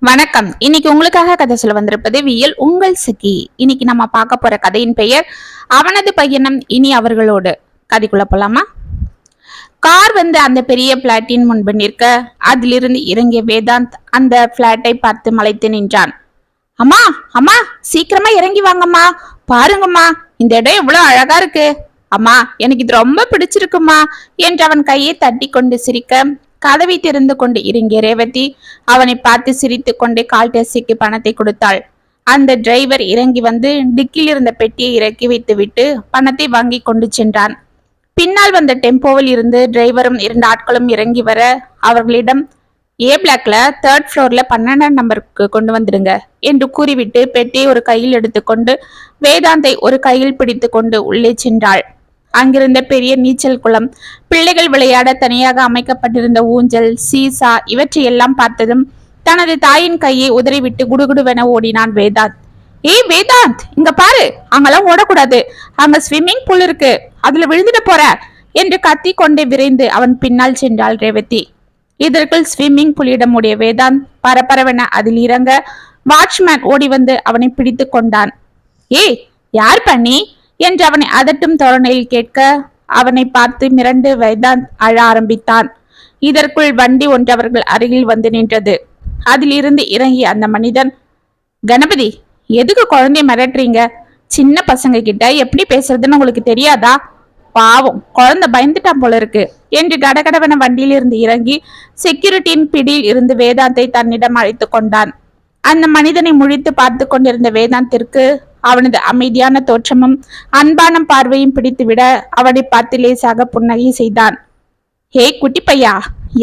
வணக்கம். இன்னைக்கு உங்களுக்காக கதை சொல்ல வந்திருப்பது வியல் உங்கள் சிக்கி. இன்னைக்கு நம்ம பார்க்க போற கதையின் பெயர் அவனது பையனும் இனி அவர்களோடு. கதைக்குள்ள போலாமா? கார் அந்த பெரிய பிளாட்டின் முன்பு நிற்க அதிலிருந்து இறங்கிய வேதாந்த் அந்த பிளாட்டை பார்த்து மலைத்து நின்றான். அம்மா அம்மா, சீக்கிரமா இறங்கி வாங்கம்மா, பாருங்கம்மா, இந்த இடம் எவ்வளவு அழகா இருக்கு. அம்மா, எனக்கு இது ரொம்ப பிடிச்சிருக்குமா என்று அவன் கையை தட்டி கொண்டு சிரிக்க கதவை திறந்து கொண்டு இறங்கிய ரேவதி அவனை பார்த்து சிரித்து கொண்டே கால் டாக்ஸிக்கு பணத்தை கொடுத்தாள். அந்த டிரைவர் இறங்கி டிக்கில் இருந்த பெட்டியை இறக்கி வைத்துவிட்டு பணத்தை வாங்கி கொண்டு சென்றான். பின்னால் வந்த டெம்போவில் இருந்து டிரைவரும் 2 ஆட்களும் இறங்கி வர அவர்களிடம் ஏ பிளாக்ல 3rd ஃப்ளோர்ல 12ஆம் நம்பருக்கு கொண்டு வந்துடுங்க என்று கூறிவிட்டு பெட்டியை ஒரு கையில் எடுத்துக்கொண்டு வேதாந்தை ஒரு கையில் பிடித்து கொண்டு உள்ளே சென்றாள். அங்கிருந்த பெரிய நீச்சல் குளம், பிள்ளைகள் விளையாட தனியாக அமைக்கப்பட்டிருந்த ஊஞ்சல், சீசா இவற்றையெல்லாம் பார்த்ததும் தனது தாயின் கையை உதறிவிட்டு குடுகுடுவென ஓடினான் வேதாந்த். ஏய் வேதாந்த், இங்க பாரு, அங்கெல்லாம் ஓடக்கூடாது, அங்க ஸ்விம்மிங் பூல் இருக்கு, அதுல விழுந்துட போற என்று கத்தி கொண்டே விரைந்து அவன் பின்னால் சென்றாள் ரேவதி. இதற்குள் ஸ்விம்மிங் பூலிடம் உடைய வேதாந்த் பரபரவென அதில் இறங்க வாட்ச்மேன் ஓடி அவனை பிடித்து கொண்டான். ஏய், யார் பண்ணி என்று அவனை அதட்டும் தோரணையில் கேட்க அவனை பார்த்து மிரண்டு வேதாந்த் அழ ஆரம்பித்தான். இதற்குள் வண்டி ஒன்று அவர்கள் அருகில் நின்றது. அதில் இருந்து இறங்கி அந்த மனிதன், கணபதி, எதுக்கு குழந்தைய மிரட்டுறீங்க? சின்ன பசங்க கிட்ட எப்படி பேசுறதுன்னு உங்களுக்கு தெரியாதா? பாவம், குழந்தை பயந்துட்டான் போல இருக்கு என்று கடகடவன வண்டியில் இருந்து இறங்கி செக்யூரிட்டியின் பிடியில் இருந்து வேதாந்தை தன்னிடம் அழைத்து கொண்டான். அந்த மனிதனை முழித்து பார்த்து கொண்டிருந்த வேதாந்திற்கு அவனது அமைதியான தோற்றமும் அன்பான பார்வையும் பிடித்துவிட அவனை பார்த்து லேசாக புன்னகை செய்தான். ஹே குட்டி பையா,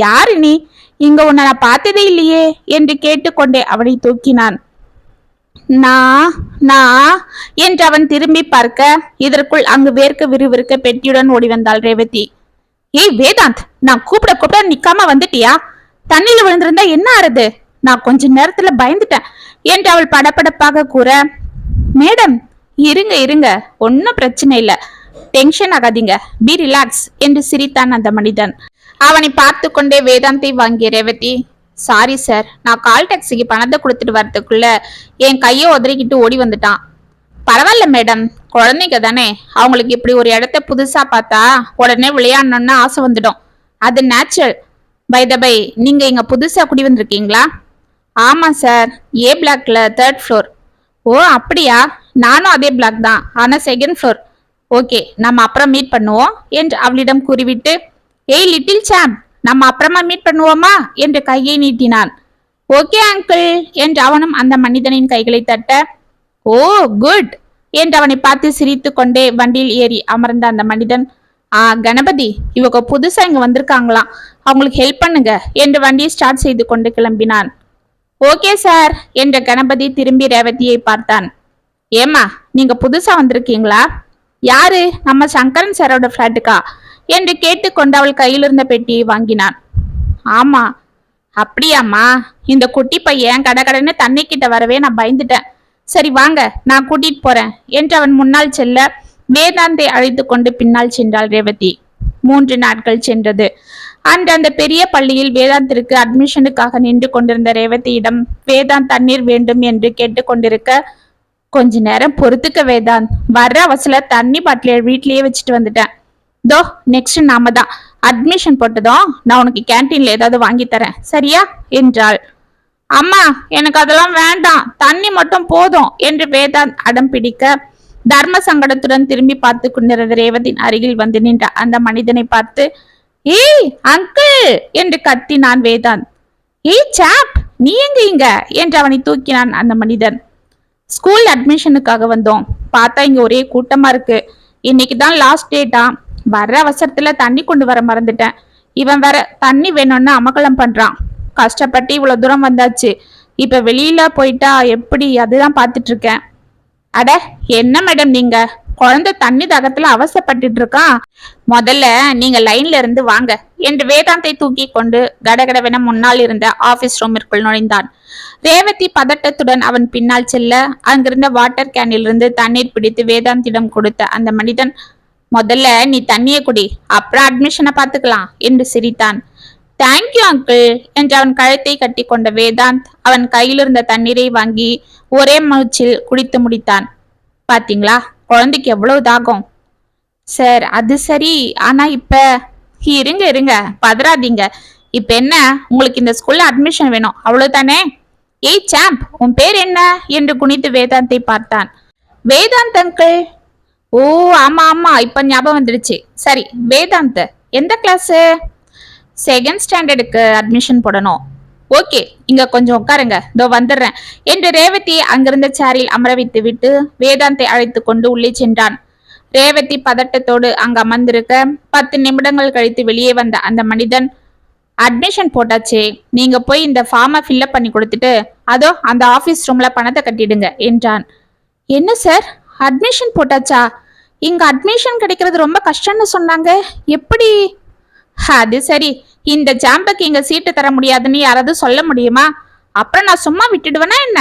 யாரு நீ? இங்க உன்னை நான் பார்த்ததே இல்லையே என்று கேட்டுக்கொண்டே அவனை தூக்கினான். நான் என்று அவன் திரும்பி பார்க்க இதற்குள் அங்கு வேர்க்க விறுவிறுக்க பெட்டியுடன் ஓடி வந்தாள் ரேவதி. ஏய் வேதாந்த், நான் கூப்பிட நிக்காம வந்துட்டியா? தண்ணியில விழுந்திருந்தா என்ன ஆறுது? நான் கொஞ்ச நேரத்துல பயந்துட்டேன் என்று அவள் படபடப்பாக கூற, மேடம் இருங்க, ஒன்னும் பிரச்சனை இல்ல, டென்ஷன் ஆகாதீங்க, பி ரிலாக்ஸ் என்று சிரித்தான் அந்த மனிதன். அவனை பார்த்து கொண்டே வேதாந்தை வாங்கிய ரேவதி, சாரி சார், நான் கால் டாக்ஸிக்கு பணத்தை கொடுத்துட்டு வரதுக்குள்ள என் கையை உதறிக்கிட்டு ஓடி வந்துட்டான். பரவாயில்ல மேடம், குழந்தைங்க தானே, அவங்களுக்கு இப்படி ஒரு இடத்த புதுசா பார்த்தா உடனே விளையாடணும்னு ஆசை வந்துடும், அது நேச்சுரல். பை த பை, நீங்க இங்க புதுசா குடி வந்திருக்கீங்களா? ஆமா சார், ஏ பிளாக்ல 3rd ஃப்ளோர். ஓ அப்படியா, நானும் அதே பிளாக் தான், ஆனா 2nd ஃப்ளோர். ஓகே, நம்ம அப்புறம் மீட் பண்ணுவோம் என்று அவளிடம் கூறிவிட்டு, ஏய் லிட்டில் சாம், நம்ம அப்புறமா மீட் பண்ணுவோமா என்று கையை நீட்டினான். ஓகே அங்கிள் என்று அவனும் அந்த மனிதனின் கைகளை தட்ட, ஓ குட் என்று அவனை பார்த்து சிரித்து கொண்டே வண்டியில் ஏறி அமர்ந்த அந்த மனிதன், கணபதி, இவங்க புதுசா இங்க வந்திருக்காங்களாம், அவங்களுக்கு ஹெல்ப் பண்ணுங்க என்று வண்டியை ஸ்டார்ட் செய்து கொண்டு கிளம்பினான். ஓகே சார் என்ற கணபதி திரும்பி ரேவதியை பார்த்தான். ஏமா, நீங்க புதுசா வந்திருக்கீங்களா? யாரு? நம்ம சங்கரன் சாரோட பிளாட்டுக்கா என்று கேட்டுக்கொண்டு அவள் கையில் இருந்த பெட்டியை வாங்கினான். ஆமா. அப்படியாம்மா, இந்த குட்டி பையன் கடன்னு தண்ணி கிட்ட வரவே நான் பயந்துட்டேன். சரி வாங்க, நான் கூட்டிட்டு போறேன் என்று அவன் முன்னால் செல்ல வேதாந்தை அழைத்து கொண்டு பின்னால் சென்றாள் ரேவதி. 3 நாட்கள் சென்றது. அன்று அந்த பெரிய பள்ளியில் வேதாந்திற்கு அட்மிஷனுக்காக நின்று கொண்டிருந்த ரேவதியிடம் வேதாந்த் தண்ணீர் வேண்டும் என்று கேட்டுக்கொண்டிருக்க, கொஞ்ச நேரம் பொறுத்துக்க வேதாந்த், வர்ற அவசர தண்ணி பாட்டில வீட்லயே வச்சுட்டு வந்துட்டேன். தோ நெக்ஸ்ட் நாம தான் அட்மிஷன் போட்டதும் நான் உனக்கு கேன்டீன்ல ஏதாவது வாங்கி தரேன், சரியா என்றாள். அம்மா, எனக்கு அதெல்லாம் வேண்டாம், தண்ணி மட்டும் போதும் என்று வேதாந்த் அடம் பிடிக்க தர்ம சங்கடத்துடன் திரும்பி பார்த்து கொண்டிருந்த ரேவதியின் அருகில் நின்ற அந்த மனிதனை பார்த்து, ஏய் அங்கிள் என்று கத்தினான் வேதாந்த். ஏய் சாப், நீ எங்க இங்க என்று அவனை தூக்கினான் அந்த மனிதன். ஸ்கூல் அட்மிஷனுக்காக வந்தோம், பார்த்தா இங்க ஒரே கூட்டமா இருக்கு, இன்னைக்கு தான் லாஸ்ட் டேட்டா, வர்ற அவசரத்துல தண்ணி கொண்டு வர மறந்துட்டேன். இவன் வேற தண்ணி வேணும்னு அமகலம் பண்றான். கஷ்டப்பட்டு இவ்வளவு தூரம் வந்தாச்சு, இப்ப வெளியில போயிட்டா எப்படி, அதுதான் பாத்துட்டு இருக்கேன். அட என்ன மேடம் நீங்க, குழந்தை தண்ணி தாகத்துல அவசப்பட்டு இருக்கான், முதல்ல நீங்க லைன்ல இருந்து வாங்க என்று வேதாந்தை தூக்கி கொண்டு கடகடவென முன்னால் இருந்த ஆபீஸ் ரூமிற்குள் நுழைந்தான். ரேவதி பதட்டத்துடன் அவன் பின்னால் செல்ல அங்கிருந்த வாட்டர் கேனில் இருந்து தண்ணீர் பிடித்து வேதாந்திடம் கொடுத்த அந்த மனிதன், முதல்ல நீ தண்ணியை குடி, அப்புறம் அட்மிஷனை பார்த்துக்கலாம் என்று சிரித்தான். தேங்க்யூ அங்கிள் என்று அவன் கழுத்தை கட்டி கொண்ட வேதாந்த் அவன் கையில் இருந்த தண்ணீரை வாங்கி ஒரே மூச்சில் குடித்து முடித்தான். பாத்தீங்களா, குழந்தைக்கு எவ்வளவு தாகம். சார் அது சரி, ஆனா இப்ப இருங்க இருங்க, பதறாதீங்க. இப்ப என்ன, உங்களுக்கு இந்த ஸ்கூல்ல அட்மிஷன் வேணும் அவ்வளவுதானே? ஏய் சாம்ப், உன் பேர் என்ன என்று குனித்து வேதாந்தை பார்த்தான். வேதாந்த் அங்கிள். ஓ ஆமா ஆமா, இப்ப ஞாபகம் வந்துடுச்சு. சரி வேதாந்த், எந்த கிளாஸ்? செகண்ட் ஸ்டாண்டர்டுக்கு அட்மிஷன் போடணும். ஓகே, இங்க கொஞ்சம் உட்காருங்க, இதோ வந்துடுறேன் என்று ரேவதி அங்கிருந்த சேரில் அமர வைத்து விட்டு வேதாந்தை அழைத்து கொண்டு உள்ளே சென்றான். ரேவதி பதட்டத்தோடு அங்கு அமர்ந்திருக்க 10 நிமிடங்கள் கழித்து வெளியே வந்த அந்த மனிதன், அட்மிஷன் போட்டாச்சு, நீங்க போய் இந்த ஃபார்மை ஃபில்அப் பண்ணி கொடுத்துட்டு அதோ அந்த ஆபீஸ் ரூம்ல பணத்தை கட்டிடுங்க என்றான். என்ன சார், அட்மிஷன் போட்டாச்சா? இங்க அட்மிஷன் கிடைக்கிறது ரொம்ப கஷ்டம்னு சொன்னாங்க, எப்படி? அது சரி, இந்த ஜாம்புக்கு இங்க சீட்டு தர முடியாதுன்னு யாராவது சொல்ல முடியுமா? அப்புறம் நான் சும்மா விட்டுடுவேனா என்ன?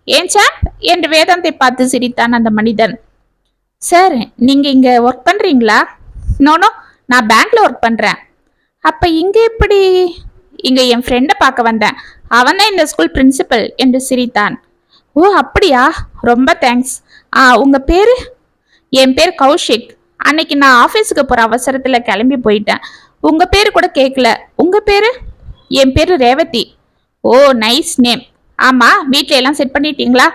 ஏன் சாம்ப் என்று வேதாந்தை பார்த்து சிரித்தான் அந்த மனிதன். சார், நீங்க இங்க ஒர்க் பண்றீங்களா? நோனோ, நான் பேங்க்ல ஒர்க் பண்றேன். அப்ப இங்க எப்படி? இங்க என் ஃப்ரெண்டை பார்க்க வந்தேன், அவன் தான் இந்த ஸ்கூல் பிரின்சிபல் என்று சிரித்தான். ஓ அப்படியா, ரொம்ப தேங்க்ஸ். உங்க பேரு? என் பேர் கௌஷிக். அன்னைக்கு நான் ஆபீஸுக்கு போற அவசரத்துல கிளம்பி போயிட்டேன், உங்க பேரு கூட கேட்கல. உங்க பேரு? என் பேரு ரேவதி. ஓ நைஸ் நேம். ஆமா, வீட்ல எல்லாம் செட் பண்ணிட்டீங்களா?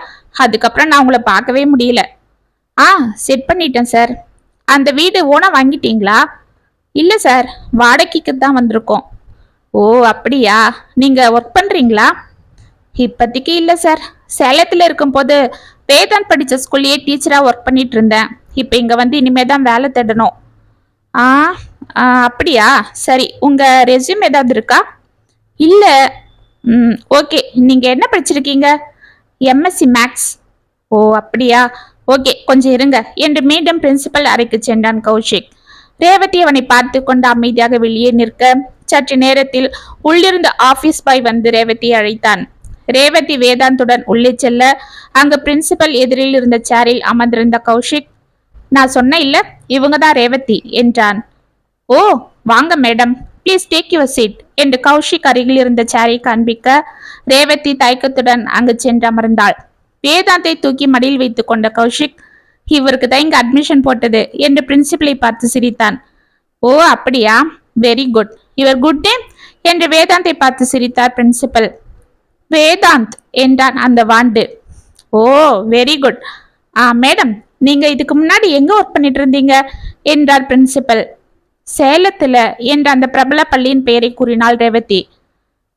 அதுக்கப்புறம் நான் உங்களை பார்க்கவே முடியல. செட் பண்ணிட்டேன் சார். அந்த வீடு ஓனா வாங்கிட்டீங்களா? இல்ல சார், வாடகைக்கு தான் வந்திருக்கோம். ஓ அப்படியா, நீங்க ஒர்க் பண்றீங்களா? இப்போதைக்கு இல்ல சார், சேலத்துல இருக்கும் போது வேதாந்த் படிச்ச ஸ்கூல்லயே டீச்சரா ஒர்க் பண்ணிட்டு இருந்தேன். இப்ப இங்க வந்து இனிமேதான் வேலை தேடணும். அப்படியா, சரி, உங்க ரெஸ்யூம் ஏதாவது இருக்கா? இல்ல. ஓகே, நீங்க என்ன படிச்சிருக்கீங்க? MSc maths. ஓ அப்படியா, ஓகே, கொஞ்சம் இருங்க என்று மீண்டும் பிரின்சிபல் அறைக்கு சென்றான் கௌஷிக். ரேவதி அவனை பார்த்து கொண்டு அமைதியாக வெளியே நிற்க சற்று நேரத்தில் உள்ளிருந்த ஆபீஸ் பாய் வந்து ரேவதியை அழைத்தான். ரேவதி வேதாந்துடன் உள்ளே செல்ல அங்கு பிரின்சிபல் எதிரில் இருந்த சேரில் அமர்ந்திருந்த கௌஷிக், நான் சொன்ன இல்ல, இவங்க தான் ரேவதி என்றான். ஓ வாங்க madam, please take your seat என்று கௌஷிக் அருகில் இருந்த சேரை காண்பிக்க ரேவதி தயக்கத்துடன் அங்கு சென்று அமர்ந்தாள். வேதாந்தை தூக்கி மடியில் வைத்துக் கொண்ட கௌஷிக், இவருக்கு தான் இங்க அட்மிஷன் போட்டது என்று பிரின்சிபலை பார்த்து சிரித்தான். ஓ அப்படியா, very good, your good name என்று வேதாந்தை பார்த்து சிரித்தார் பிரின்சிபல். வேதாந்த் என்றான் அந்த வாண்டு. ஓ வெரி குட். மேடம், நீங்க இதுக்கு முன்னாடி எங்க ஒர்க் பண்ணிட்டு இருந்தீங்க என்றார் பிரின்சிபல். சேலத்துல என்ற அந்த பிரபல பள்ளியின் பெயரை கூறினாள் ரேவதி.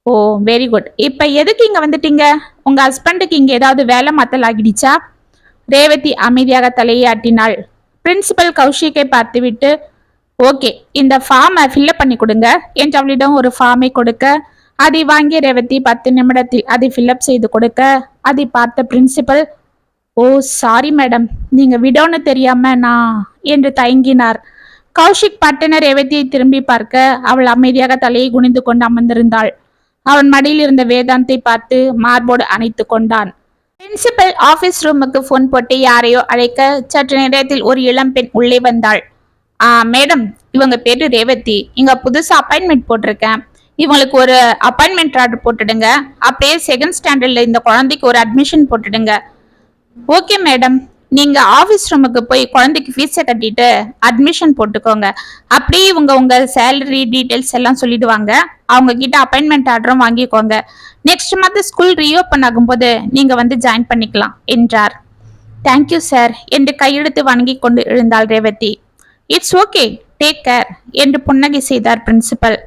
ஓ வெரி குட். இப்ப எதுக்கு இங்க வந்துட்டீங்க? உங்க ஹஸ்பண்டுக்கு இங்க ஏதாவது வேலை மாத்தல் ஆகிடுச்சா? ரேவதி அமைதியாக தலையை ஆட்டினாள். பிரின்சிபல் கௌஷிக்கை பார்த்துவிட்டு, ஓகே, இந்த ஃபார்மை ஃபில்அப் பண்ணி கொடுங்க என்று அவளிடம் ஒரு ஃபார்மை கொடுக்க அதை வாங்கிய ரேவதி 10 நிமிடத்தில் அதை ஃபில்அப் செய்து கொடுக்க அதை பார்த்த பிரின்சிபல், ஓ சாரி மேடம், நீங்க விடோன்னு தெரியாம நான் என்று தயங்கினார். கௌஷிக் பட்டன ரேவதியை திரும்பி பார்க்க அவள் அமைதியாக தலையை குனிந்து கொண்டு அமர்ந்திருந்தாள். அவன் மடியில் இருந்த வேதாந்தை பார்த்து மார்போடு அணைத்து கொண்டான். பிரின்சிபல் ஆபீஸ் ரூமுக்கு போன் போட்டு யாரையோ அழைக்க சற்று நேரத்தில் ஒரு இளம்பெண் உள்ளே வந்தாள். மேடம், இவங்க பேரு ரேவதி, இங்க புதுசா அப்பாயின்மெண்ட் போட்டிருக்கேன், இவங்களுக்கு ஒரு அப்பாயின்மெண்ட் ஆர்டர் போட்டுடுங்க, அப்படியே செகண்ட் ஸ்டாண்டர்ட்ல இந்த குழந்தைக்கு ஒரு அட்மிஷன் போட்டுடுங்க. ஓகே மேடம், நீங்க ஆபீஸ் ரூமுக்கு போய் குழந்தைக்கு ஃபீஸை கட்டிட்டு அட்மிஷன் போட்டுக்கோங்க. அப்படியே இவங்க உங்க சேலரி டீட்டெயில்ஸ் எல்லாம் சொல்லிடுவாங்க, அவங்க கிட்ட அப்பாயின்மெண்ட் ஆர்டரும் வாங்கிக்கோங்க. நெக்ஸ்ட் மந்த் ஸ்கூல் ரீஓப்பன் ஆகும்போது நீங்க வந்து ஜாயின் பண்ணிக்கலாம் என்றார். தேங்க்யூ சார் என்று கையெழுத்து வணங்கி கொண்டு எழுந்தாள் Revathi. It's okay, take care என்று புன்னகை செய்தார் பிரின்சிபல்.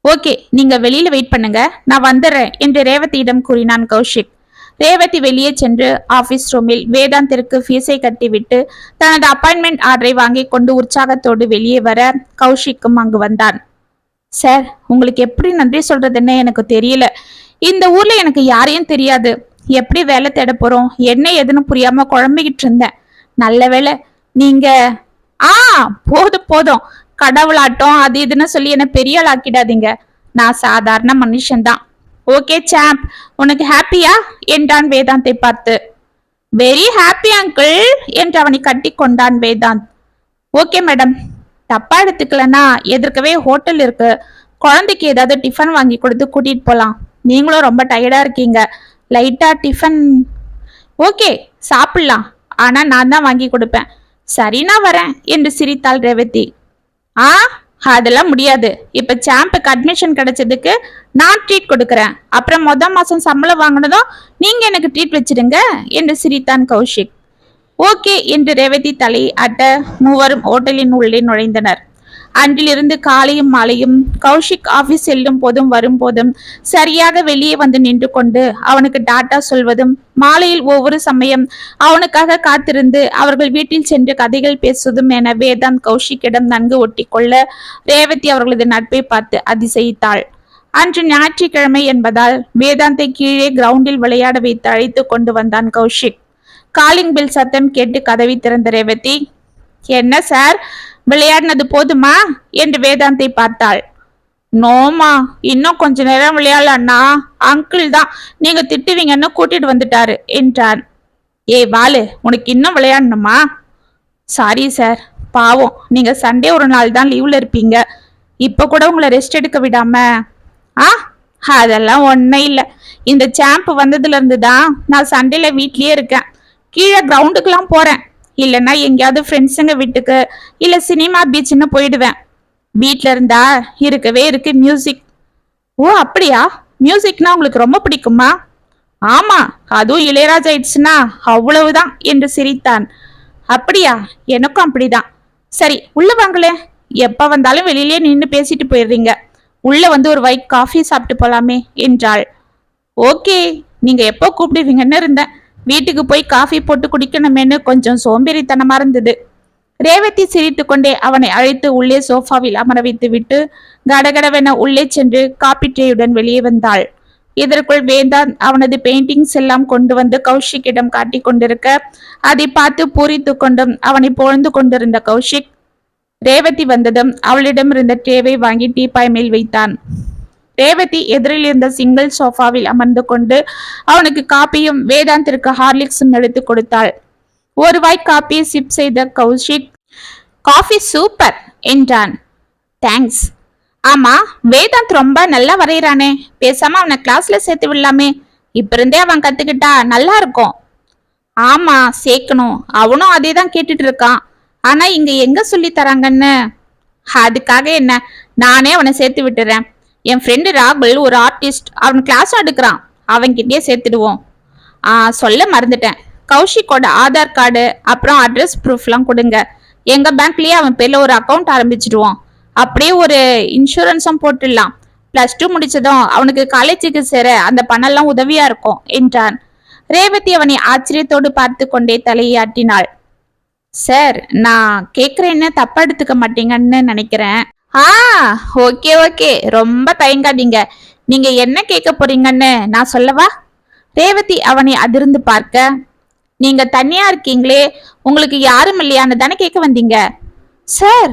ஓகே, நீங்க வெளியில வெயிட் பண்ணுங்க, நான் வந்துடுறேன் என்று ரேவதியிடம் கூறினான் கௌஷிக். ரேவதி வெளியே சென்று ஆபீஸ் ரூமில் வேதாந்திற்கு ஃபீஸை கட்டிவிட்டு தனது அப்பாயின்மெண்ட் ஆர்டரை வாங்கி கொண்டு உற்சாகத்தோடு வெளியே வர கௌஷிக்கும் அங்கு வந்தான். சார், உங்களுக்கு எப்படி நன்றி சொல்றதுன்னு எனக்கு தெரியல. இந்த ஊர்ல எனக்கு யாரையும் தெரியாது, எப்படி வேலை தேட போறோம் என்ன எதுன்னு புரியாம குழம்பிக்கிட்டு இருந்தேன். நல்ல வேலை நீங்க. போதும் போதும், கடவுளாட்டம் அது இதுன்னு சொல்லி என்ன பெரிய ஆள் ஆக்கிடாதீங்க, நான் சாதாரண மனுஷன்தான். ஓகே சாம்ப், உனக்கு ஹாப்பியா என்றான் வேதாந்தை பார்த்து. வெரி ஹாப்பி அங்கிள் என்று அவனை கட்டி கொண்டான் வேதாந்த். ஓகே மேடம், தப்பா எடுத்துக்கலன்னா எதிர்க்கவே ஹோட்டல் இருக்கு, குழந்தைக்கு ஏதாவது டிஃபன் வாங்கி கொடுத்து கூட்டிட்டு போலாம். நீங்களும் ரொம்ப டயர்டா இருக்கீங்க. லைட்டா டிஃபன் ஓகே சாப்பிடலாம். ஆனா நான் தான் வாங்கி கொடுப்பேன். சரி நான் வரேன் என்று சிரித்தாள் ரேவதி. ஆ அதெல்லாம் முடியாது. இப்ப சாம்புக்கு அட்மிஷன் கிடைச்சதுக்கு நான் ட்ரீட் கொடுக்கறேன். அப்புறம் மாசம் சம்பளம் வாங்கினதும் நீங்க எனக்கு ட்ரீட் வச்சிடுங்க என்று சிரித்தான் கௌஷிக். ஓகே என்று ரேவதி தலை அட்ட மூவரும் ஓட்டலின் உள்ளே நுழைந்தனர். அன்றிலிருந்து காலையும் மாலையும் கௌஷிக் ஆபீஸ் செல்லும் போதும் வரும்போதும் சரியாக வெளியே வந்து நின்று கொண்டு அவனுக்கு டாட்டா சொல்வதும், மாலையில் ஒவ்வொரு சமயம் அவனுக்காக காத்திருந்து அவர்கள் வீட்டில் சென்று கதைகள் பேசுவதும் என வேதாந்த் கௌஷிக்கிடம் நன்கு ஒட்டி கொள்ள ரேவதி அவர்களது நட்பை பார்த்து அதிசயித்தாள். அன்று ஞாயிற்றுக்கிழமை என்பதால் வேதாந்தை கீழே கிரவுண்டில் விளையாட வைத்து அழைத்து கொண்டு வந்தான் கௌஷிக். காலிங் பெல் சத்தம் கேட்டு கதவை திறந்த ரேவதி, என்ன சார், விளையாடினது போதுமா என்று வேதாந்தை பார்த்தாள். நோமா, இன்னும் கொஞ்ச நேரம் விளையாடலான்னா அங்கிள் தான் நீங்க திட்டுவீங்கன்னு கூட்டிட்டு வந்துட்டாரு என்றான். ஏய் வாலு, உனக்கு இன்னும் விளையாடணுமா? சாரி சார், பாவம் நீங்க சண்டே ஒரு நாள் தான் லீவ்ல இருப்பீங்க. இப்ப கூட உங்களை ரெஸ்ட் எடுக்க விடாம. அதெல்லாம் ஒன்னும் இல்லை. இந்த சாம்ப் வந்ததுல இருந்து தான் நான் சண்டேல வீட்லயே இருக்கேன். கீழே கிரவுண்டுக்கெல்லாம் போறேன். இல்லைன்னா எங்கேயாவது ஃப்ரெண்ட்ஸுங்க வீட்டுக்கு இல்ல சினிமா பீச்னு போயிடுவேன். வீட்ல இருந்தா இருக்கவே இருக்கு மியூசிக். ஓ அப்படியா? மியூசிக்னா உங்களுக்கு ரொம்ப பிடிக்குமா? ஆமா, அதுவும் இளையராஜா ஆயிடுச்சுன்னா அவ்வளவுதான் என்று சிரித்தான். அப்படியா? எனக்கும் அப்படிதான். சரி உள்ள வாங்களே. எப்ப வந்தாலும் வெளியிலேயே நின்று பேசிட்டு போயிடுறீங்க. உள்ள வந்து ஒரு வைட் காஃபி சாப்பிட்டு போலாமே என்றாள். ஓகே, நீங்க எப்போ கூப்பிடுவீங்கன்னு இருந்தேன். வீட்டுக்கு போய் காஃபி போட்டு குடிக்கணுமேனு கொஞ்சம் சோம்பேறித்தனமா இருந்தது. ரேவதி சிரித்து கொண்டே அவனை அழைத்து உள்ளே சோஃபாவில் அமர வைத்து விட்டு கடகடவென உள்ளே சென்று காப்பி ட்ரேயுடன் வெளியே வந்தாள். இதற்குள் வேதாந்த் அவனது பெயிண்டிங்ஸ் எல்லாம் கொண்டு வந்து கௌஷிக்கிடம் காட்டி கொண்டிருக்க அதை பார்த்து பூரித்து கொண்டும் அவனை பொழுந்து கொண்டிருந்த கௌஷிக் ரேவதி வந்ததும் அவளிடம் இருந்த ட்ரேவை வாங்கி டீப்பாய் மேல் வைத்தான். ரேவதி எதிரில் இருந்த சிங்கிள் சோஃபாவில் அமர்ந்து கொண்டு அவனுக்கு காப்பியும் வேதாந்திற்கு ஹார்லிக்ஸும் எடுத்து கொடுத்தாள். ஒரு வாய் காப்பியை சிப் செய்த கௌஷிக், காஃபி சூப்பர் என்றான். தேங்க்ஸ். ஆமா, வேதாந்த் ரொம்ப நல்லா வரைகிறானே, பேசாம அவனை கிளாஸ்ல சேர்த்து விடலாமே. இப்ப இருந்தே அவன் கத்துக்கிட்டா நல்லா இருக்கும். ஆமா சேர்க்கணும், அவனும் அதே தான் கேட்டுட்டு இருக்கான். ஆனா இங்க எங்க சொல்லி தராங்கன்னு. அதுக்காக என்ன, நானே அவனை சேர்த்து விட்டுறேன். என் ஃப்ரெண்டு ராகுல் ஒரு ஆர்டிஸ்ட், அவன் கிளாஸும் எடுக்கிறான். அவன்கிட்டயே சேர்த்துடுவோம். சொல்ல மறந்துட்டேன். கௌஷிக்கோட ஆதார் கார்டு அப்புறம் அட்ரஸ் ப்ரூஃப்லாம் கொடுங்க. எங்க பேங்க்லயே அவன் பேர்ல ஒரு அக்கௌண்ட் ஆரம்பிச்சிடுவோம். அப்படியே ஒரு இன்சூரன்ஸும் போட்டுடலாம். +2 முடிச்சதும் அவனுக்கு காலேஜுக்கு சேர அந்த பணம்லாம் உதவியா இருக்கும் என்றான். ரேவதி அவனை ஆச்சரியத்தோடு பார்த்து கொண்டே தலையாட்டினாள். சார், நான் கேக்குறேன்னு தப்பா எடுத்துக்க மாட்டீங்கன்னு நினைக்கிறேன். ஓகே ஓகே, ரொம்ப தயங்காதீங்க. நீங்க என்ன கேட்க போறீங்கன்னு நான் சொல்லவா? ரேவதி அவனை அதிர்ந்து பார்க்க, நீங்க தனியா இருக்கீங்களே, உங்களுக்கு யாரும் இல்லையான்னு தானே கேட்க வந்தீங்க? சார்,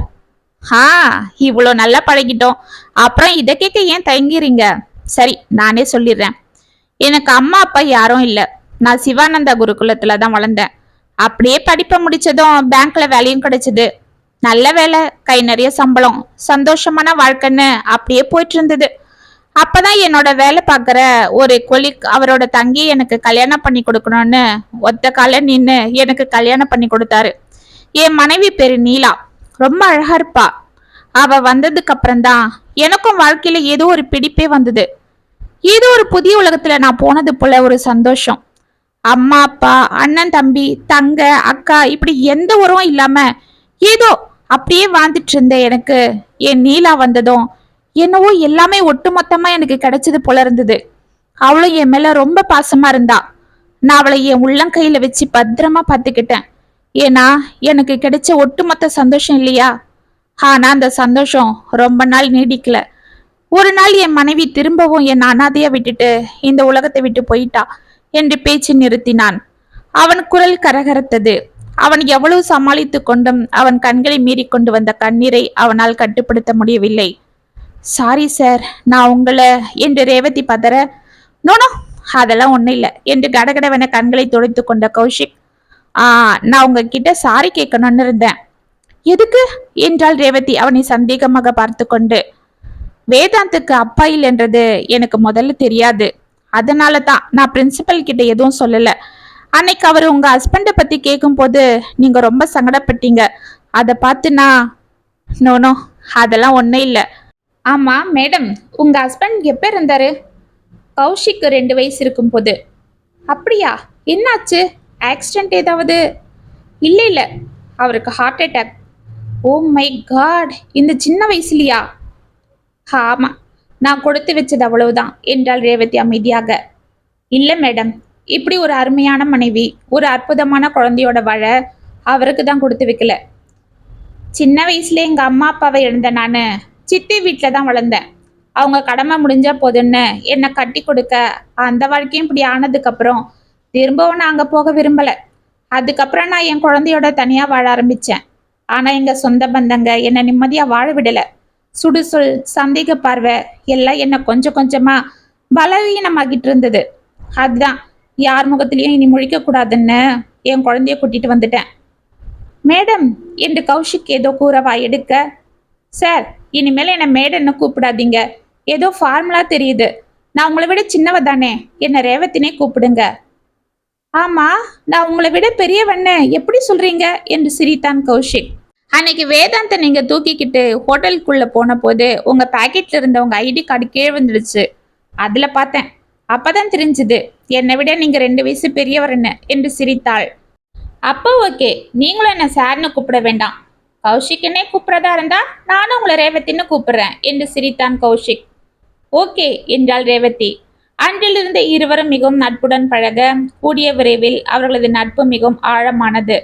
இவ்வளோ நல்லா பழகிட்டோம், அப்புறம் இதை கேட்க ஏன் தயங்கிறீங்க? சரி நானே சொல்லிடுறேன். எனக்கு அம்மா அப்பா யாரும் இல்லை. நான் சிவானந்தா குருகுலத்துல தான் வளர்ந்தேன். அப்படியே படிப்பை முடிச்சதும் பேங்க்ல வேலையும் கிடைச்சது. நல்ல வேலை, கை நிறைய சம்பளம், சந்தோஷமான வாழ்க்கைன்னு அப்படியே போயிட்டு இருந்தது. அப்பதான் என்னோட வேலை பார்க்குற ஒரு கொலிக் அவரோட தங்கி எனக்கு கல்யாணம் பண்ணி கொடுக்கணும்னு ஒத்த கால நின்று எனக்கு கல்யாணம் பண்ணி கொடுத்தாரு. என் மனைவி பேரு நீலா, ரொம்ப அழகா இருப்பா. அவ வந்ததுக்கு அப்புறம்தான் எனக்கும் வாழ்க்கையில ஏதோ ஒரு பிடிப்பே வந்தது. ஏதோ ஒரு புதிய உலகத்துல நான் போனது போல ஒரு சந்தோஷம். அம்மா அப்பா அண்ணன் தம்பி தங்க அக்கா இப்படி எந்த உறவும் இல்லாம ஏதோ அப்படியே வாழ்ந்துட்டு இருந்த எனக்கு என் நீலா வந்ததும் என்னவோ எல்லாமே ஒட்டுமொத்தமா எனக்கு கிடைச்சது போல இருந்தது. அவளும் என் மேல ரொம்ப பாசமா இருந்தா. நான் அவளை என் உள்ளங்கையில வச்சு பத்திரமா பார்த்துக்கிட்டேன். ஏன்னா எனக்கு கிடைச்ச ஒட்டுமொத்த சந்தோஷம் இல்லையா. ஆனா அந்த சந்தோஷம் ரொம்ப நாள் நீடிக்கல. ஒரு நாள் என் மனைவி திரும்பவும் என் அனாதையா விட்டுட்டு இந்த உலகத்தை விட்டு போயிட்டா என்று பேச்சு நிறுத்தினான். அவன் குரல் கரகரத்தது. அவன் எவ்வளவு சமாளித்து கொண்டும் அவன் கண்களை மீறி கொண்டு வந்த கண்ணீரை அவனால் கட்டுப்படுத்த முடியவில்லை. சாரி சார், நான் உங்களை என்று ரேவதி பதற, நோனோ அதெல்லாம் ஒன்றும் இல்லை என்று கடகடவென கண்களை துடைத்து கொண்ட கௌஷிக், நான் உங்ககிட்ட சாரி கேட்கணும்னு இருந்தேன். எதுக்கு என்றால் ரேவதி அவனை சந்தேகமாக பார்த்து கொண்டு. வேதாந்துக்கு அப்பா இல்லைன்றது எனக்கு முதல்ல தெரியாது. அதனால தான் நான் பிரின்சிபல் கிட்ட எதுவும் சொல்லல. அன்னைக்கு அவர் உங்க ஹஸ்பண்ட பத்தி கேட்கும்போது நீங்க ரொம்ப சங்கடப்பட்டீங்க. அதை பார்த்து நான் நோ அதெல்லாம் ஒன்றும் இல்லை. ஆமா மேடம், உங்க ஹஸ்பண்ட் எப்ப இருந்தாரு? கௌஷிக்கு 2 வயசு இருக்கும் போது. அப்படியா? என்னாச்சு? ஆக்சிடென்ட் ஏதாவது? இல்லை இல்லை, அவருக்கு heart attack. Oh my god, இந்த சின்ன வயசுலையா? ஆமா, நான் கொடுத்து வச்சது அவ்வளவுதான் என்றாள் ரேவதி அமைதியாக. இல்லை மேடம், இப்படி ஒரு அருமையான மனைவி, ஒரு அற்புதமான குழந்தையோட வாழ அவருக்கு தான் கொடுத்து வைக்கல. சின்ன வயசுல எங்க அம்மா அப்பாவை இழந்த நானு சித்தி வீட்டில தான் வளர்ந்தேன். அவங்க கடமை முடிஞ்சா போதுன்னு என்னை கட்டி கொடுக்க, அந்த வாழ்க்கையும் இப்படி ஆனதுக்கு அப்புறம் திரும்பவும் நான் அங்க போக விரும்பல. அதுக்கப்புறம் நான் என் குழந்தையோட தனியா வாழ ஆரம்பிச்சேன். ஆனா எங்க சொந்த பந்தங்க என்னை நிம்மதியா வாழ விடல. சுடுசொல், சந்தேக பார்வை எல்லாம் என்னை கொஞ்சம் கொஞ்சமா பலவீனமாகிட்டு இருந்தது. அதுதான் யார் முகத்திலையும் இனி முழிக்க கூடாதுன்னு என் குழந்தைய கூட்டிட்டு வந்துட்டேன். மேடம் என்று கௌஷிக் ஏதோ கூறவா எடுக்க, சார் இனிமேல் என்னை மேடன்னு கூப்பிடாதீங்க, ஏதோ ஃபார்முலா தெரியுது. நான் உங்களை விட சின்னவ தானே, என்னை ரேவத்தினே கூப்பிடுங்க. ஆமா, நான் உங்களை விட பெரியவண்ண எப்படி சொல்றீங்க என்று சிரித்தான் கௌஷிக். அன்னைக்கு வேதாந்த நீங்க தூக்கிக்கிட்டு ஹோட்டலுக்குள்ள போன போது உங்க பாக்கெட்ல இருந்த உங்க ஐடி கார்டு கீழே வந்துடுச்சு. அதுல பார்த்தேன். அப்பதான் தெரிஞ்சுது என்னை விட நீங்க 2 வயசு பெரியவர்னு என்று சிரித்தாள். அப்போ ஓகே, நீங்களும் என்ன சார்னு கூப்பிட வேண்டாம். கௌஷிக்னே கூப்பிடுறதா இருந்தா நானும் உங்களை ரேவத்தின்னு கூப்பிடுறேன் என்று சிரித்தான் கௌஷிக். ஓகே என்றாள் ரேவதி. அன்றிலிருந்து இருவரும் மிகவும் நட்புடன் பழக கூடிய விரைவில் அவர்களது நட்பு மிகவும் ஆழமானது.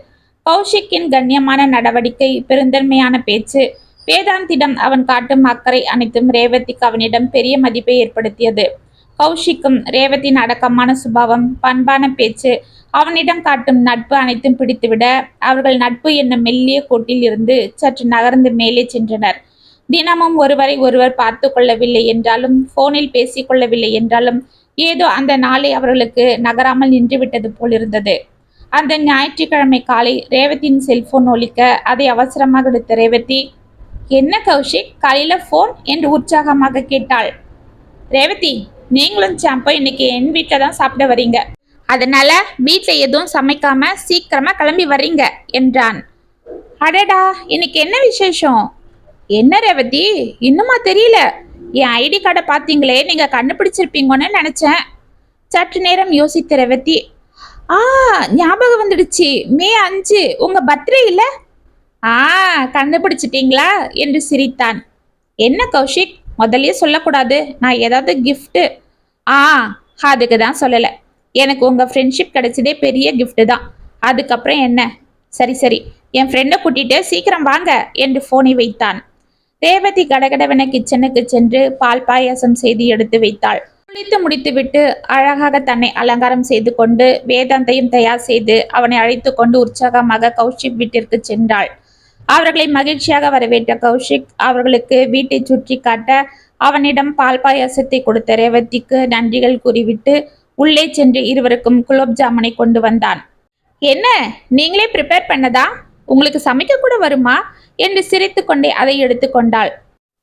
கௌஷிக்கின் கண்ணியமான நடவடிக்கை, பெருந்தன்மையான பேச்சு, வேதாந்திடம் அவன் காட்டும் அக்கறை அனைத்தும் ரேவதிக்கு அவனிடம் பெரிய மதிப்பை ஏற்படுத்தியது. கௌஷிக்கும் ரேவதியின் அடக்கமான சுபாவம், பண்பான பேச்சு, அவனிடம் காட்டும் நட்பு அனைத்தும் பிடித்துவிட அவர்கள் நட்பு என்னும் மெல்லிய கோட்டில் இருந்து சற்று நகர்ந்து மேலே சென்றனர். தினமும் ஒருவரை ஒருவர் பார்த்து கொள்ளவில்லை என்றாலும், போனில் பேசிக் கொள்ளவில்லை என்றாலும், ஏதோ அந்த நாளை அவர்களுக்கு நகராமல் நின்றுவிட்டது போலிருந்தது. அந்த ஞாயிற்றுக்கிழமை காலை ரேவதியின் செல்போன் ஒலிக்க அதை அவசரமாக எடுத்த ரேவதி, என்ன கௌஷிக், காலையில போன் என்று உற்சாகமாக கேட்டாள். ரேவதி, நீங்களும் சாம்போ இன்னைக்கு என் வீட்டில தான் சாப்பிட வரீங்க. அதனால வீட்டுல எதுவும் சமைக்காம சீக்கிரமா கிளம்பி வர்றீங்க என்றான். அடடா, இன்னைக்கு என்ன விசேஷம்? என்ன ரேவதி, இன்னுமா தெரியல? என் ஐடி கார்டை பார்த்தீங்களே, நீங்க கண்டுபிடிச்சிருப்பீங்கன்னு நினைச்சேன். சற்று நேரம் யோசித்த ரேவதி, ஞாபகம் வந்துடுச்சு, மே 5 உங்க பர்த்டே இல்ல? கண்டுபிடிச்சிட்டீங்களா என்று சிரித்தான். என்ன கௌஷிக், முதல்லயே சொல்லக்கூடாது, நான் ஏதாவது கிஃப்ட்? அதுக்கு தான் சொல்லலை. எனக்கு உங்க ஃப்ரெண்ட்ஷிப் கிடைச்சதே பெரிய கிஃப்ட் தான். அதுக்கப்புறம் என்ன? சரி சரி, என் ஃப்ரெண்டை கூட்டிட்டு சீக்கிரம் வாங்க என்று போனை வைத்தான். ரேவதி கடகடவென கிச்சனுக்கு சென்று பால் பாயாசம் செய்து எடுத்து வைத்தாள். குளித்து முடித்துவிட்டு அழகாக தன்னை அலங்காரம் செய்து கொண்டு வேதாந்தையும் தயார் செய்து அவனை அழைத்து கொண்டு உற்சாகமாக கௌஷிக் வீட்டிற்கு சென்றாள். அவர்களை மகிழ்ச்சியாக வரவேற்ற கௌஷிக் அவர்களுக்கு வீட்டை சுற்றி காட்ட அவனிடம் பால் பாயாசத்தை கொடுத்த ரேவதிக்கு நன்றிகள் கூறிவிட்டு உள்ளே சென்று இருவருக்கும் குலோப் ஜாமுனை கொண்டு வந்தான். என்ன, நீங்களே ப்ரிப்பேர் பண்ணதா? உங்களுக்கு சமைக்க கூட வருமா என்று சிரித்து கொண்டே அதை எடுத்துக்கொண்டாள்.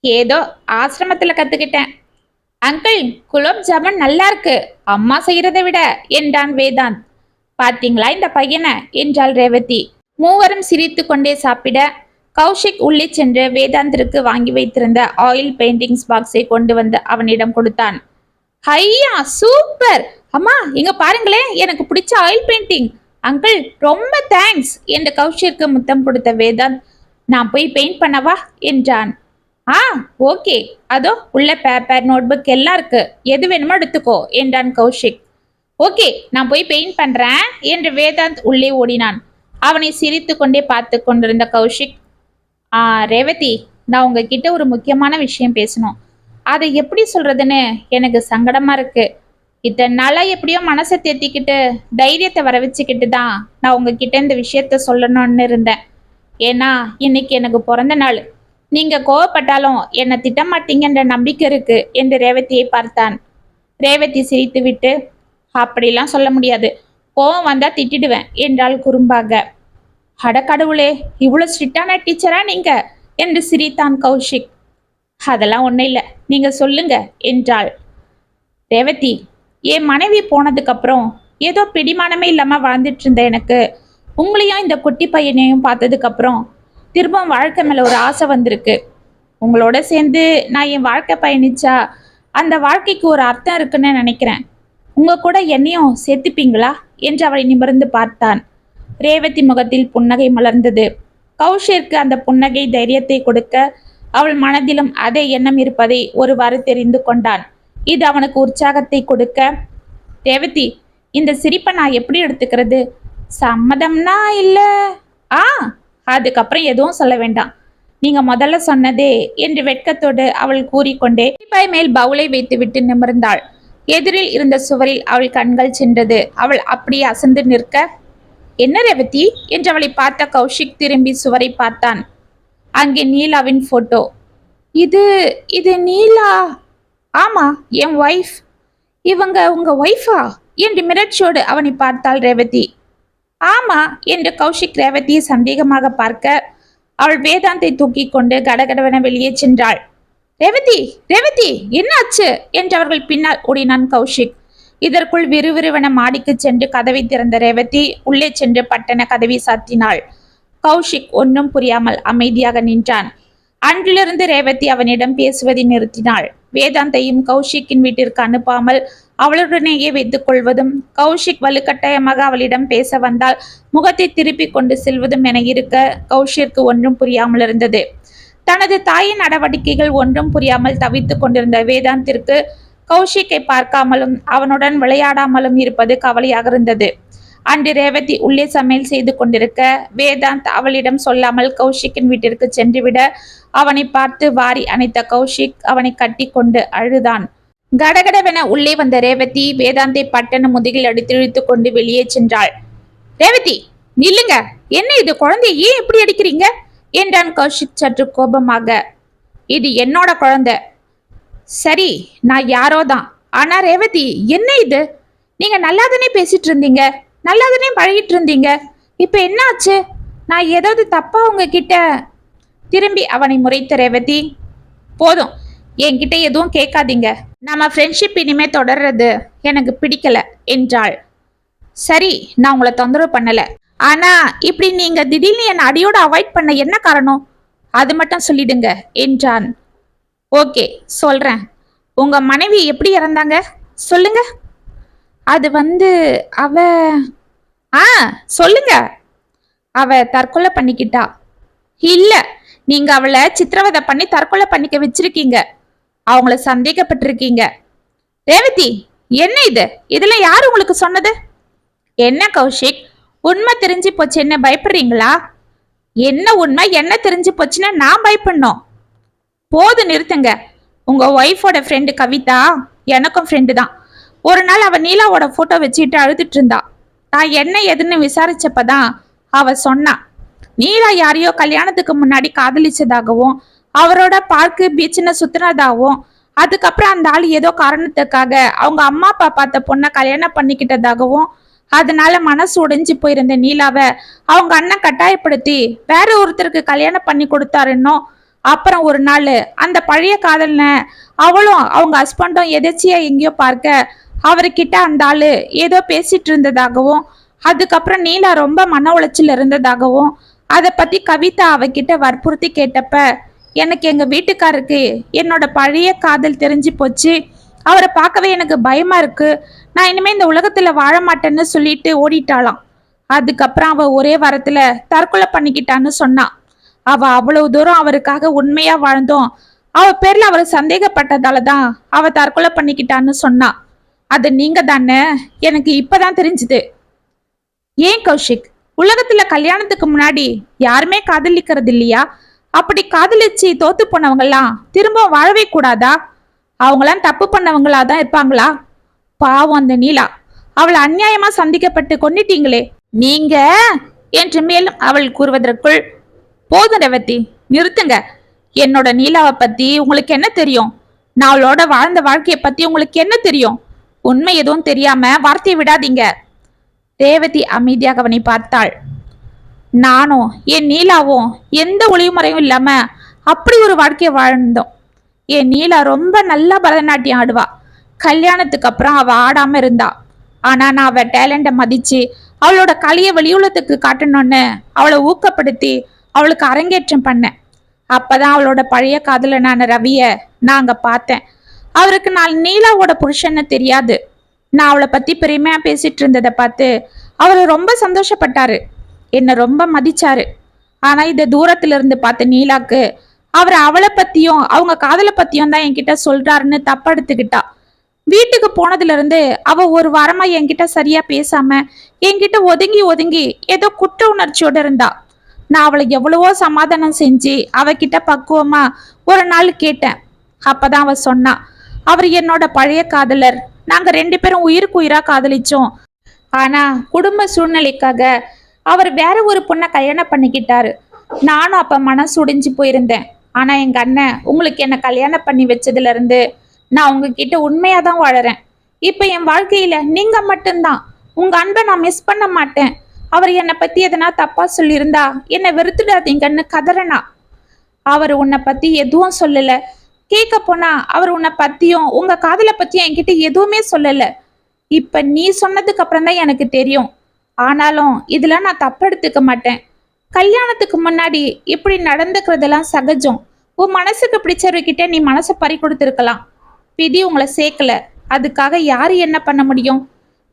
ஏதோ ஆசிரமத்துல கத்துக்கிட்டேன். அங்கிள், குலோப் ஜாமுன் நல்லா இருக்கு, அம்மா செய்யறதை விட என்றான் வேதாந்த். பாத்தீங்களா இந்த பையனை என்றாள் ரேவதி. மூவரும் சிரித்து கொண்டே சாப்பிட கௌஷிக் உள்ளே சென்று வேதாந்திற்கு வாங்கி வைத்திருந்த ஆயில் பெயிண்டிங்ஸ் பாக்ஸை கொண்டு வந்து அவனிடம் கொடுத்தான். ஐயா சூப்பர், அம்மா இங்க பாருங்களேன், எனக்கு பிடிச்ச ஆயில் பெயிண்டிங். அங்கிள் ரொம்ப தேங்க்ஸ் என்று கௌஷிக்கு முத்தம் கொடுத்த வேதாந்த், நான் போய் பெயிண்ட் பண்ணவா என்றான். ஓகே, அதோ உள்ள பேப்பர் நோட்புக் எல்லாம் இருக்கு, எது வேணுமோ எடுத்துக்கோ என்றான் கௌஷிக். ஓகே, நான் போய் பெயிண்ட் பண்றேன் என்று வேதாந்த் உள்ளே ஓடினான். அவனை சிரித்து கொண்டே பார்த்து கொண்டிருந்த கௌஷிக், ரேவதி, நான் உங்ககிட்ட ஒரு முக்கியமான விஷயம் பேசணும். அதை எப்படி சொல்றதுன்னு எனக்கு சங்கடமா இருக்கு. இத்தனை நாளா எப்படியோ மனசை தேத்திக்கிட்டு தைரியத்தை வர வச்சுக்கிட்டு தான் நான் உங்ககிட்ட இந்த விஷயத்த சொல்லணும்னு இருந்தேன். ஏன்னா இன்னைக்கு எனக்கு பிறந்த நாள். நீங்க கோவப்பட்டாலும் என்னை திட்டமாட்டீங்கன்ற நம்பிக்கை இருக்கு என்று ரேவதியை பார்த்தான். ரேவதி சிரித்து விட்டு, அப்படிலாம் சொல்ல முடியாது, கோவம் வந்தா திட்டிடுவேன் என்றாள் குறும்பாக. அட கடவுளே, இவ்வளவு ஸ்ட்ரிக்டான டீச்சரா நீங்க என்று சிரித்தான் கௌஷிக். அதெல்லாம் ஒன்றும் இல்லை, நீங்க சொல்லுங்க என்றாள். ரேவதி, என் மனைவி போனதுக்கு அப்புறம் ஏதோ பிடிமானமே இல்லாம வாழ்ந்துட்டு இருந்த எனக்கு உங்களையும் இந்த குட்டி பையனையும் பார்த்ததுக்கு அப்புறம் திரும்பவும் வாழ்க்கை மேல ஒரு ஆசை வந்திருக்கு. உங்களோட சேர்ந்து நான் என் வாழ்க்கை பயணிச்சா அந்த வாழ்க்கைக்கு ஒரு அர்த்தம் இருக்குன்னு நினைக்கிறேன். உங்க கூட என்னையும் சேர்த்துப்பீங்களா என்று அவளை நிமிர்ந்து பார்த்தான். ரேவதி முகத்தில் புன்னகை மலர்ந்தது. கௌஷிற்கு அந்த புன்னகை தைரியத்தை கொடுக்க அவள் மனதிலும் அதே எண்ணம் இருப்பதை ஒருவாறு தெரிந்து கொண்டான். இது அவனுக்கு உற்சாகத்தை கொடுக்க, ரேவதி, இந்த சிரிப்பை நான் எப்படி எடுத்துக்கிறது? சம்மதம்னா இல்ல? ஆ, அதுக்கப்புறம் எதுவும் சொல்ல வேண்டாம், நீங்க முதல்ல சொன்னதே என்று வெட்கத்தோடு அவள் கூறிக்கொண்டே பாய் மேல் பவுலை வைத்துவிட்டு நிமிர்ந்தாள். எதிரில் இருந்த சுவரில் அவள் கண்கள் சென்றது. அவள் அப்படியே அசந்து நிற்க, என்ன ரேவதி என்று அவளை பார்த்த கௌஷிக் திரும்பி சுவரை பார்த்தான். அங்கே நீலாவின் போட்டோ. இது இது நீலா? ஆமா, என் ஒய்ஃப். இவங்க உங்க ஒய்ஃபா என்று மிரட்சியோடு அவனை பார்த்தாள் ரேவதி. ஆமா என்று கௌஷிக் ரேவதியை சந்தேகமாக பார்க்க அவள் வேதாந்தை தூக்கி கொண்டு கடகடவென வெளியே சென்றாள். ரேவதி, ரேவதி, என்னாச்சு என்று அவர்கள் பின்னால் ஓடினான் கௌஷிக். இதற்குள் விறுவிறுவென மாடிக்கு சென்று கதவை திறந்த ரேவதி உள்ளே சென்று பட்டன கதவை சாத்தினாள். கௌஷிக் ஒன்றும் புரியாமல் அமைதியாக நின்றான். அன்றிலிருந்து ரேவதி அவனிடம் பேசுவதை நிறுத்தினாள். வேதாந்தையும் கௌஷிக்கின் வீட்டிற்கு அனுப்பாமல் அவளுடனேயே வைத்துக் கொள்வதும், கௌஷிக் வலுக்கட்டாயமாக அவளிடம் பேச வந்தால் முகத்தை திருப்பி கொண்டு செல்வதும் என இருக்க கௌஷிற்கு ஒன்றும் புரியாமல் இருந்தது. தனது தாயின் நடவடிக்கைகள் ஒன்றும் புரியாமல் தவித்துக் கொண்டிருந்த வேதாந்திற்கு கௌஷிக்கை பார்க்காமலும் அவனுடன் விளையாடாமலும் இருப்பது கவலையாக இருந்தது. அன்று ரேவதி உள்ளே சமையல் செய்து கொண்டிருக்க வேதாந்த் அவளிடம் சொல்லாமல் கௌஷிக்கின் வீட்டிற்கு சென்றுவிட அவனை பார்த்து வாரி அணைத்த கௌஷிக் அவனை கட்டி கொண்டு அழுதான். கடகடவென உள்ளே வந்த ரேவதி வேதாந்தை பட்டன முதுகில் அடித்து இழுத்து கொண்டு வெளியே சென்றாள். ரேவதி, நில்லுங்க, என்ன இது, குழந்தைய ஏன் இப்படி அடிக்கிறீங்க என்றான் கௌஷிக் சற்று கோபமாக. இது என்னோட குழந்தை. சரி, நான் யாரோ தான். ஆனா ரேவதி, என்ன இது? நீங்க நல்லாதானே பேசிட்டு இருந்தீங்க, நல்லாதானே பழகிட்டு இருந்தீங்க, இப்ப என்ன ஆச்சு? நான் ஏதாவது தப்பா உங்ககிட்ட? திரும்பி அவனை முறைத்த ரேவதி, போதும், என்கிட்ட எதுவும் கேட்காதீங்க, நம்ம ஃப்ரெண்ட்ஷிப் இனிமே தொடர்றது எனக்கு பிடிக்கல என்றாள். சரி, நான் உங்களை தொந்தரவு பண்ணல, ஆனா இப்படி நீங்க திடீர்னு என்னை அடியோட அவாய்ட் பண்ண என்ன காரணம்? அது மட்டும் சொல்லிடுங்க என்றான். ஓகே, சொல்றேன். உங்க மனைவி எப்படி இறந்தாங்க சொல்லுங்க. அது அவ சொல்லுங்க. அவ தற்கொலை பண்ணிக்கிட்டா. இல்ல, நீங்க அவளை சித்திரவதை பண்ணி தற்கொலை பண்ணிக்க வச்சிருக்கீங்க, அவங்கள சந்தேகப்பட்டிருக்கீங்க. ரேவதி, என்ன இது? இதெல்லாம் யாரு உங்களுக்கு சொன்னது? என்ன கௌஷிக், உண்மை தெரிஞ்சு போச்சு, என்ன பயப்படுறீங்களா? என்ன உண்மை என்ன தெரிஞ்சு போச்சுன்னா நான் பயப்படணும்? போது, நிறுத்துங்க. உங்க ஒய்ஃபோட ஃப்ரெண்டு கவிதா எனக்கும் ஃப்ரெண்டு தான். ஒரு நாள் அவ நீலாவோட போட்டோ வச்சுட்டு அழுதுட்டு இருந்தா. நான் என்ன எதுன்னு விசாரிச்சப்பதான் அவ சொன்னா, நீலா யாரையோ கல்யாணத்துக்கு முன்னாடி காதலிச்சதாகவும் அவரோட பார்க்கு பீச்சுன்னு சுத்தினதாகவும் அதுக்கப்புறம் அந்த ஆள் ஏதோ காரணத்துக்காக அவங்க அம்மா அப்பா பார்த்த பொண்ணை கல்யாணம் பண்ணிக்கிட்டதாகவும் அதனால மனசு உடைஞ்சு போயிருந்த நீலாவை அவங்க அண்ணன் கட்டாயப்படுத்தி வேற ஒருத்தருக்கு கல்யாணம் பண்ணி கொடுத்தாருன்னோ. அப்புறம் ஒரு நாள் அந்த பழைய காதல்ன அவளும் அவங்க ஹஸ்பண்டும் எதிர்ச்சியா எங்கேயோ பார்க்க அவர்கிட்ட அந்த ஆளு ஏதோ பேசிட்டு இருந்ததாகவும் அதுக்கப்புறம் நீலா ரொம்ப மன உளைச்சல் இருந்ததாகவும் அதை பத்தி கவிதா அவகிட்ட வற்புறுத்தி கேட்டப்ப எனக்கு எங்க வீட்டுக்காருக்கு என்னோட பழைய காதல் தெரிஞ்சு போச்சு, அவரை பார்க்கவே எனக்கு பயமா இருக்கு, நான் இனிமே இந்த உலகத்துல வாழ மாட்டேன்னு சொல்லிட்டு ஓடிட்டாளாம். அதுக்கப்புறம் அவ ஒரே வாரத்துல தற்கொலை பண்ணிக்கிட்டான்னு சொன்னான். அவ அவ்வளவு தூரம் அவருக்காக உண்மையா வாழ்ந்தோம் அவ பேர்ல அவர் சந்தேகப்பட்டதாலதான் அவ தற்கொலை பண்ணிக்கிட்டான்னு சொன்னா. அது நீங்க தானே? எனக்கு இப்பதான் தெரிஞ்சுது. ஏன் கௌஷிக், உலகத்துல கல்யாணத்துக்கு முன்னாடி யாருமே காதலிக்கிறது இல்லையா? அப்படி காதலிச்சு தோத்து போனவங்கலாம் திரும்ப வாழவே கூடாதா? அவங்களாம் தப்பு பண்ணவங்களாதான் இருப்பாங்களா? பாவம் அந்த நீலா, அவள் அநியாயமா சந்திக்கப்பட்டு கொன்னிட்டீங்களே நீங்க என்று மேலும் அவள் கூறுவதற்குள், போதும் ரேவதி, நிறுத்துங்க. என்னோட நீலாவை பத்தி உங்களுக்கு என்ன தெரியும்? நான் அவளோட வாழ்ந்த வாழ்க்கையை பத்தி உங்களுக்கு என்ன தெரியும்? உண்மை எதுவும் தெரியாம வார்த்தையை விடாதீங்க. ரேவதி அமைதியாக அவனை பார்த்தாள். நானும் என் நீலாவும் எந்த ஒளிவுமுறையும் இல்லாம அப்படி ஒரு வாழ்க்கையை வாழ்ந்தோம். என் நீலா ரொம்ப நல்லா பரதநாட்டியம் ஆடுவா. கல்யாணத்துக்கு அப்புறம் அவ ஆடாம இருந்தா. ஆனா நான் அவ டேலண்ட மதிச்சு அவளோட கலையை வெளியுலகத்துக்கு காட்டணும்னு அவளை ஊக்கப்படுத்தி அவளுக்கு அரங்கேற்றம் பண்ணேன். அப்பதான் அவளோட பழைய காதலனான ரவிய நான் அங்க பார்த்தேன். அவருக்கு நான் நீலாவோட புருஷன்னு தெரியாது. நான் அவளை பத்தி பெருமையா பேசிட்டு இருந்ததை பார்த்து அவரு ரொம்ப சந்தோஷப்பட்டாரு, என்னை ரொம்ப மதிச்சாரு. ஆனா இதை தூரத்துல இருந்து பார்த்த நீலாக்கு அவர் அவளை பத்தியும் அவங்க காதலை பத்தியும் தான் என்கிட்ட சொல்றாருன்னு தப்பா எடுத்துக்கிட்டா. வீட்டுக்கு போனதுல இருந்து அவ ஒரு வாரமா என்கிட்ட சரியா பேசாம என்கிட்ட ஒதுங்கி ஒதுங்கி ஏதோ குற்ற உணர்ச்சியோட இருந்தா. நான் அவளை எவ்வளவோ சமாதானம் செஞ்சு அவகிட்ட பக்குவமா ஒரு நாள் கேட்டேன். அப்பதான் அவ சொன்னா, அவர் என்னோட பழைய காதலர், நாங்க 2 பேரும் உயிருக்கு உயிரா காதலிச்சோம். ஆனா குடும்ப சூழ்நிலைக்காக அவர் வேற ஒரு பொண்ணை கல்யாணம் பண்ணிக்கிட்டாரு. நானும் அப்ப மனசு உடைஞ்சு போயிருந்தேன். ஆனா எங்க அண்ணன் உங்களுக்கு என்ன கல்யாணம் பண்ணி வச்சதுல இருந்து நான் உங்ககிட்ட உண்மையாதான் வாழறேன். இப்ப என் வாழ்க்கையில நீங்க மட்டும்தான். உங்க அன்பை நான் மிஸ் பண்ண மாட்டேன். அவர் என்னை பத்தி எதனா தப்பா சொல்லியிருந்தா என்னை வெறுத்துடாதீங்கன்னு கதறனா. அவர் உன்னை பத்தி எதுவும் சொல்லல. கேட்க போனா அவர் உன்னை பத்தியும் உங்க காதலை பத்தியும் என்கிட்ட எதுவுமே சொல்லல. இப்ப நீ சொன்னதுக்கு அப்புறம் தான் எனக்கு தெரியும். ஆனாலும் இதுல நான் தப்பெடுத்துக்க மாட்டேன். கல்யாணத்துக்கு முன்னாடி இப்படி நடந்துக்கிறதெல்லாம் சகஜம். உன் மனசுக்கு பிடிச்சவர்கிட்ட நீ மனசை பறி கொடுத்துருக்கலாம். விதி உங்களை சேர்க்கல. அதுக்காக யாரு என்ன பண்ண முடியும்?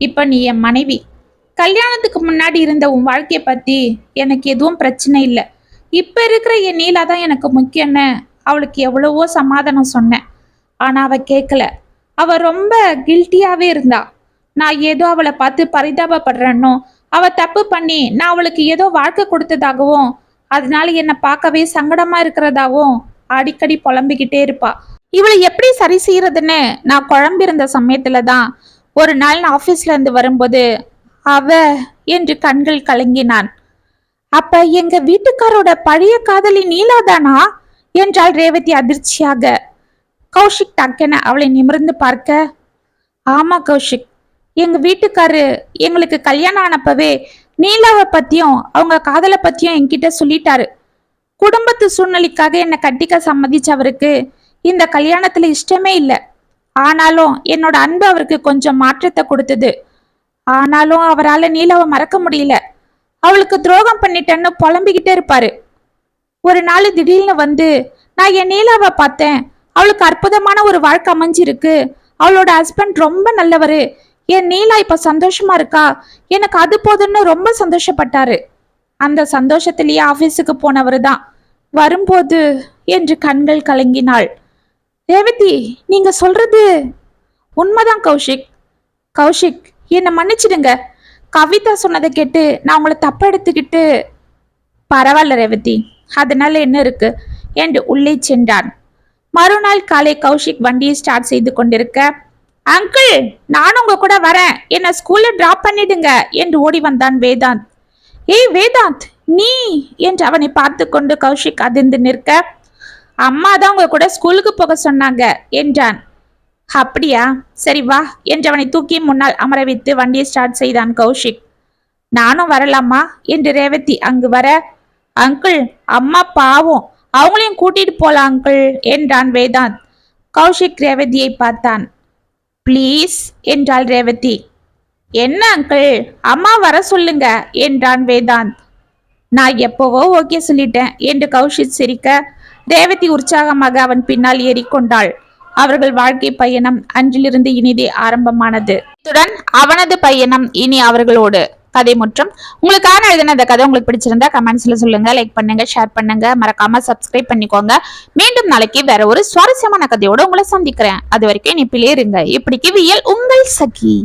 இப்ப நீ என் மனைவி. கல்யாணத்துக்கு முன்னாடி இருந்த உன் வாழ்க்கைய பத்தி எனக்கு எதுவும் பிரச்சனை இல்லை. இப்ப இருக்கிற என் நீலா தான் எனக்கு முக்கியம்னு அவளுக்கு எவ்வளவோ சமாதானம் சொன்னேன். ஆனா அவ கேட்கல. அவ ரொம்ப கில்ட்டியாவே இருந்தா. நான் ஏதோ அவளை பார்த்து பரிதாபப்படுறேன்னோ, அவ தப்பு பண்ணி நான் அவளுக்கு ஏதோ வாழ்க்கை கொடுத்ததாகவும் அதனால என்னை பார்க்கவே சங்கடமா இருக்கிறதாவும் அடிக்கடி புலம்பிக்கிட்டே இருப்பா. இவளை எப்படி சரி செய்யறதுன்னு நான் குழம்பிருந்த சமயத்துலதான் ஒரு நாள் நான் ஆபீஸ்ல இருந்து வரும்போது அவ என்று கண்கள் கலங்கினான். அப்ப எங்க வீட்டுக்காரோட பழைய காதலி நீலாதானா என்றாள் ரேவதி அதிர்ச்சியாக. கௌஷிக் டக்கென அவளை நிமிர்ந்து பார்க்க, ஆமா கௌஷிக், எங்க வீட்டுக்காரு எங்களுக்கு கல்யாணம் ஆனப்பவே நீலாவை பத்தியும் அவங்க காதலை பத்தியும் என்கிட்ட சொல்லிட்டாரு. குடும்பத்து சூழ்நிலைக்காக என்னை கட்டிக்க சம்மதிச்சவருக்கு இந்த கல்யாணத்துல இஷ்டமே இல்லை. ஆனாலும் என்னோட அன்பு அவருக்கு கொஞ்சம் மாற்றத்தை கொடுத்தது. ஆனாலும் அவரால் நீலாவை மறக்க முடியல. அவளுக்கு துரோகம் பண்ணிட்டேன்னு புலம்பிக்கிட்டே இருப்பாரு. ஒரு நாள் திடீர்னு வந்து, நான் என் நீலாவை பார்த்தேன், அவளுக்கு அற்புதமான ஒரு வாழ்க்கை அமைஞ்சிருக்கு, அவளோட ஹஸ்பண்ட் ரொம்ப நல்லவரு, என் நீலா இப்ப சந்தோஷமா இருக்கா, எனக்கு அது போதுன்னு ரொம்ப சந்தோஷப்பட்டாரு. அந்த சந்தோஷத்திலேயே ஆபீஸுக்கு போனவரு தான் வரும்போது என்று கண்கள் கலங்கினாள். ரேவதி, நீங்க சொல்றது உண்மைதான் கௌஷிக். கௌஷிக், என்னை மன்னிச்சிடுங்க. கவிதா சொன்னதை கேட்டு நான் உங்களை தப்பா எடுத்துக்கிட்டு. பரவாயில்ல ரேவதி, அதனால என்ன இருக்கு என்று உள்ளே சென்றான். மறுநாள் காலை கௌஷிக் வண்டியை ஸ்டார்ட் செய்து கொண்டிருக்க, அங்கிள் நானும் உங்க கூட வரேன், என்ன ஸ்கூல்ல டிராப் பண்ணிடுங்க என்று ஓடி வந்தான் வேதாந்த். ஏய் வேதாந்த், நீ என்று அவனை பார்த்து கொண்டு கௌஷிக் அதிர்ந்து நிற்க, அம்மா தான் உங்க கூட ஸ்கூலுக்கு போக சொன்னாங்க என்றான். அப்படியா, சரி வா என்று அவனை தூக்கி முன்னால் அமர வைத்து வண்டியை ஸ்டார்ட் செய்தான் கௌஷிக். நானும் வரலாமா என்று ரேவதி அங்கு வர, அங்கிள் அம்மா பாவம், அவங்களையும் கூட்டிட்டு போலாம் அங்கிள் என்றான் வேதாந்த். கௌஷிக் ரேவதியை பார்த்தான். ப்ளீஸ் என்றாள் ரேவதி. என்ன அங்கிள், அம்மா வர சொல்லுங்க என்றான் வேதாந்த். நான் எப்போவோ ஓகே சொல்லிட்டேன் என்று கௌஷிக் சிரிக்க, ரேவதி உற்சாகமாக அவன் பின்னால் ஏறிக்கொண்டாள். அவர்கள் வாழ்க்கை பயணம் அன்றிலிருந்து இனிதே ஆரம்பமானது. இத்துடன் அவனது பயணம் இனி அவர்களோடு கதை முற்றும். உங்களுக்கான எழுதின இந்த கதை உங்களுக்கு பிடிச்சிருந்தா கமெண்ட்ஸ்ல சொல்லுங்க, லைக் பண்ணுங்க, ஷேர் பண்ணுங்க, மறக்காம சப்ஸ்கிரைப் பண்ணிக்கோங்க. மீண்டும் நாளைக்கு வேற ஒரு சுவாரஸ்யமான கதையோட உங்களை சந்திக்கிறேன். அது வரைக்கும் இனிப்பிலே இருங்க. இப்படிக்கு வியல் உங்கள் சகி.